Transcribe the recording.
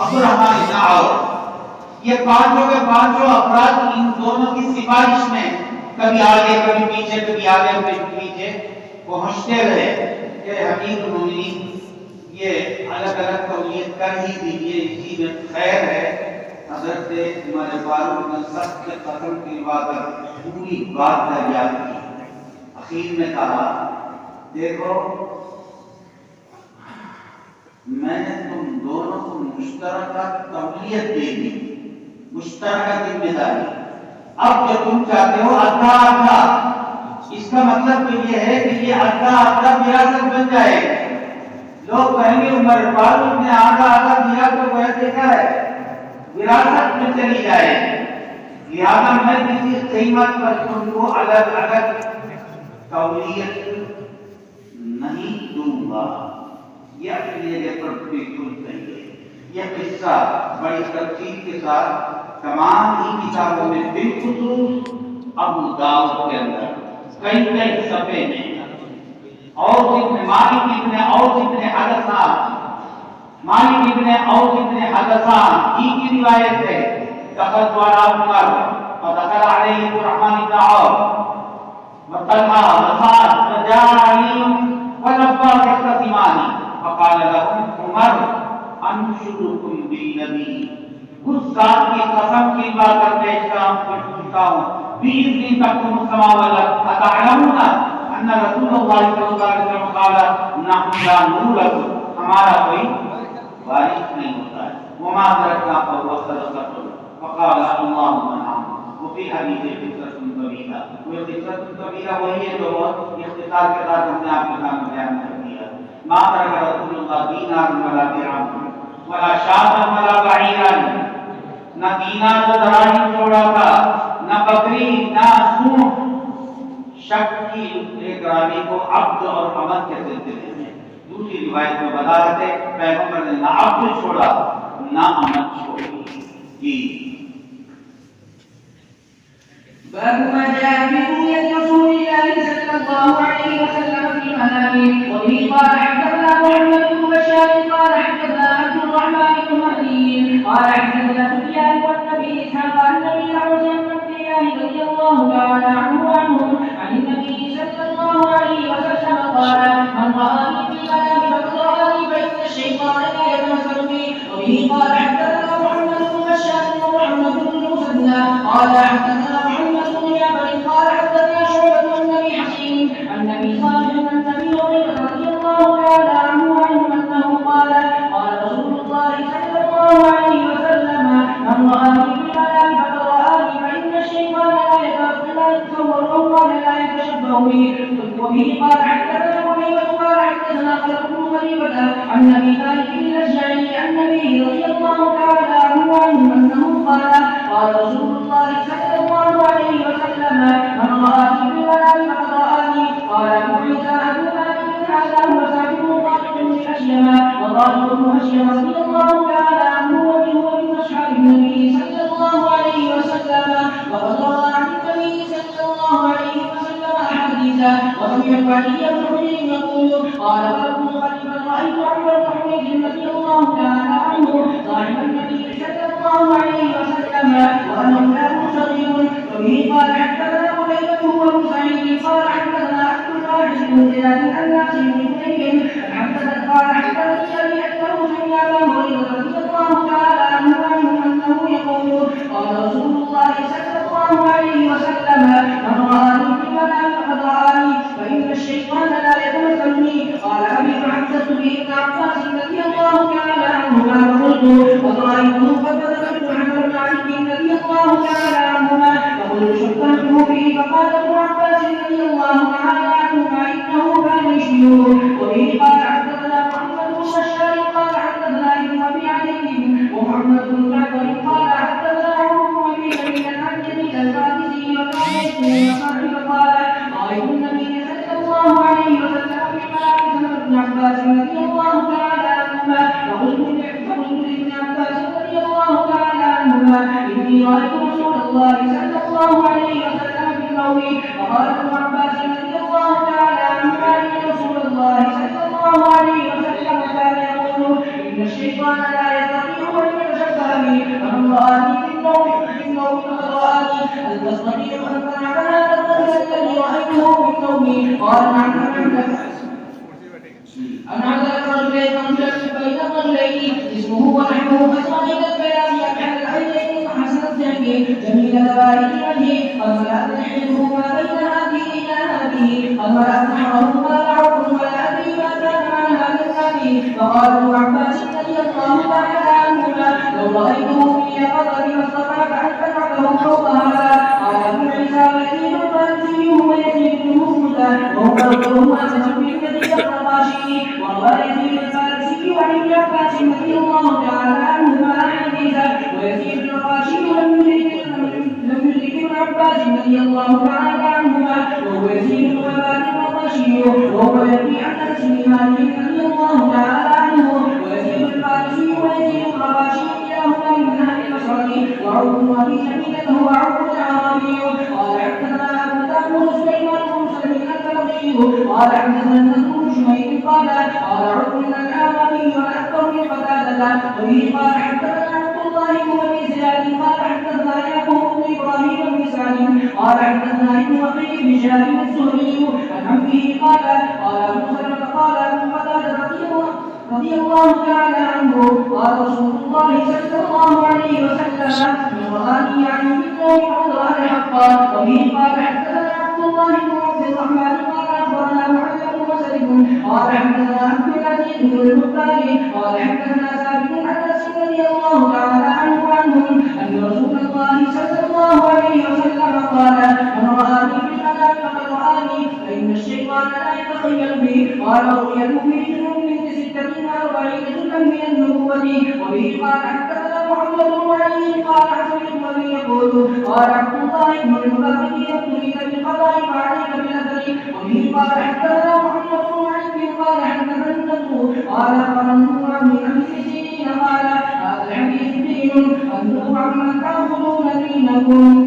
عبدالرحمن بن عوف، یہ پانچوں کے پانچوں افراد ان دونوں کی سفارش میں کبھی آگے کبھی پیچھے، کبھی آگے کبھی پیچھے پہنچتے رہے کہ امیر المومنین یہ الگ الگ تولیت کر ہی دیجیے، اسی میں خیر ہے۔ حضرت عمر فاروق نے سخت قسم کھلوا کر پوری بات دریافت کی، اخیر میں کہا دیکھو میں نے تم دونوں کو مشترکہ تولیت دے دی، مشترکہ ذمہ داری، اب جو تم چاہتے ہو آدھا آدھا، اس کا مطلب تو یہ ہے کہ یہ آدھا آدھا وراثت بن جائے گا۔ لوگ کہیں گے عمر فاروق نے آدھا آدھا دیا تو وہ دیکھا ہے وراثت میں چلی جائے، لہذا میں کسی قیمت پر تم کو الگ الگ تولیت نہیں دوں گا۔ یہ اپنی جگہ پر بالکل صحیح ہے۔ یہ قصہ بڑی تفصیل کے ساتھ تمام ہی کتابوں میں، بالخصوص ابو داؤد کے اندر کئی کئی صفحے میں، اور ابن مالک ابن اوس ابن حدثان، مالک ابن اوس ابن حدثان کی روایت ہے، دخلت على عمر فدخل عليه عبد الرحمن بن عوف وطلحة وسعد فجاء علي والعباس يختصمان فقال لهم عمر انشدكم بالنبي، اس ذات کی قسم کھلوا کر پوچھتا ہوں بإذن تقوم السماء والارض اتعلمون ان رسول اللہ صلی اللہ علیہ وسلم قال نحن لا نورث، ہمارا کوئی وارث نہیں ہوتا ہے، وما ترکنا فهو صدقۃ، فقال اللهم نعم۔ وفي حدیث قصۃ طویلہ، وہ قصۃ طویلہ وہی ہے جو اختصار کے ساتھ ہم نے آپ کے سامنے بیان کر دیا۔ ما ترک رسول اللہ دینارا ولا درہما ولا شاة ولا بعیرا، نہ دینار و دراہم چھوڑا تھا، نہ بکری نہ اونٹ۔ شک کی ایک راوی کو عبد اور امت کے سلسلے میں، دوسری روایت میں بتا رہے تھے پیغمبر نے نہ عبد چھوڑا نہ امت چھوڑی۔ جی باب ما جاء في رؤيا رسول الله صلى الله عليه وسلم في المنام، وبه قال حدثنا محمد بن بشار قال حدثنا عبد الرحمن بن مهدي قال حدثنا سفيان والنبي اسحاق عن النبي عن عبد الله رضي الله تعالى عنه عن النبي صلى الله عليه وسلم قال من رآني في المنام فقد رآني، فإن الشيطان لا يتمثل بي. وبه قال حدثنا محمد بن بشار ومحمد بن المثنى قال حدثنا قال حدثنا شعبة عن ابي حكيم عن ابي صالح عن ابي هريرة رضي الله تعالى عنه انه قال قال رسول الله صلى الله عليه وسلم من رآني في المنام فقد رآني، فإن الشيطان لا يتصور قال لا يتشبه بي. وبه قال حدثنا قتيبة قال حدثنا خلف بن خليفة عن ابي مالك الاشجعي عن النبي رضي الله تعالى عنه انه قال قال رسول الله صلى الله عليه وسلم من رآني في المنام فقد رآني. قال أبو عيسى أبو مالك هذا هو سعد بن طارق بن أشيم، وطارق بن أشيم رضي الله تعالى عنه وهو من أصحاب النبي صلى الله عليه وسلم، وقد روى عن النبي صلى الله عليه وسلم أحاديث. وسمعت علي بن حجر يقول قال ابن خليفة رأيت عمرو بن حجر رضي الله تعالى عنه صاحب النبي صلى الله عليه وسلم وأنا غلام صغير. وبه قال حدثنا قتيبة هو بن سعيد قال حدثنا عبد الواحد بن زياد عن ناصر بن كليب قال حدثني أبي أنه سمع أبا هريرة رضي الله تعالى عنه أنه يقول قال رسول الله صلى الله عليه وسلم من رآني في المنام فقد رآني، فإن الشيطان لا يتمثلني. قال أبي حدثت به ابن عباس رضي الله تعالى عنهما فقلت قد رأيته قد ذكرت عمرو بن علي رضي الله تعالى عنهما فقلت شبهته به، فقال ابن عباس رضي الله تعالى عنهما إنه كان يشبهه. وبه قال حدثنا محمد بن بشار قال حدثنا ابن أبي عدي ومحمد بن جعفر قال حدثنا عمرو بن أبي عن يزيد الفارسي وكان يسمع قال رأيت النبي صلى الله عليه وسلم في المنام ابن عباس رضي الله تعالى عنهما فقلت لابن عباس رضي الله تعالى عنهما إني رأيت رسول الله صلى الله عليه وسلم في الموت. وقال ابن عباس رضي الله تعالى عنهما إن رسول الله صلى الله عليه وسلم كان يقول إن الشيطان لا يستطيع أن المنام فمن رآني في النوم فقد رآني هل تستطيع أن تنعم هذا الرجل الذي رأيته في النوم قال نعم أنا ذكر البيت بين الرجلين اسمه ونحوه كصاحب البيان يكحل العينين وحسن الزهد جميل ذوائد الوجه قد ملأت نحله ما بين هذه إلى هذه قد ملأت نحره ما لعب ولا أدري ما كان عن هذا النبي فقال ابن عباس رضي الله تعالى عنهما لو رأيته في يقظة ما استطعت أن تجعله فوق هذا قال ابن عيسى ويزيد الفارسي ويزيد بن موسى وهو رجل أسد في كثير الرقاشي ويزيد الفارسي وعن ابن عباس رضي الله تعالى عنهما حديثا ويزيد الرقاشي لم يدرك ابن عباس رضي الله تعالى عنهما وهو يزيد الرقاشي الرقاشي وهو يروي عن انس بن مالك رضي الله تعالى عنه ويزيد الفارسي ويزيد الرقاشي كلاهما من اهل البصره وعوف بن ابي سعيد هو عوف العربي قال حدثنا ابو داود سليمان بن مسلم الكلوشي قال حدثنا ابن شميل قال عبد الأعرابي وأكثر من قتادة وبه قال حدثنا عبد الله بن أبي زياد قال حدثنا يعقوب بن إبراهيم بن سعد قال حدثنا ابن وقيل بن شهاب الزهري عن عمه قال أبو سلمة قال أبو قتادة رضي الله تعالى عنه قال رسول الله صلى الله عليه وسلم من رآني يعني بالله فقد رأى حقا وبه قال حدثنا عبد الله بن عبد الرحمن قال أخبرنا معلم قال حدثنا عبد العزيز بن المختار قال حدثنا ثابت عن انس رضي الله تعالى عنهم ان رسول الله صلى الله عليه وسلم قال من رآني في المنام فقد رآني فإن الشيطان لا يتخيل به قال رؤيته في جنوب من 46 جزءا من النبوة وبه قال حدثنا محمد بن علي قال حسن بن يقول قال عبد الله بن المبارك يقتلك بالقضاء وعليك بالاثر وبه قال حدثنا محمد بن علي قال حدثنا النبو قال قرنه عن ابي سيرين قال هذا الحديث دين انه عمن تاخذون دينكم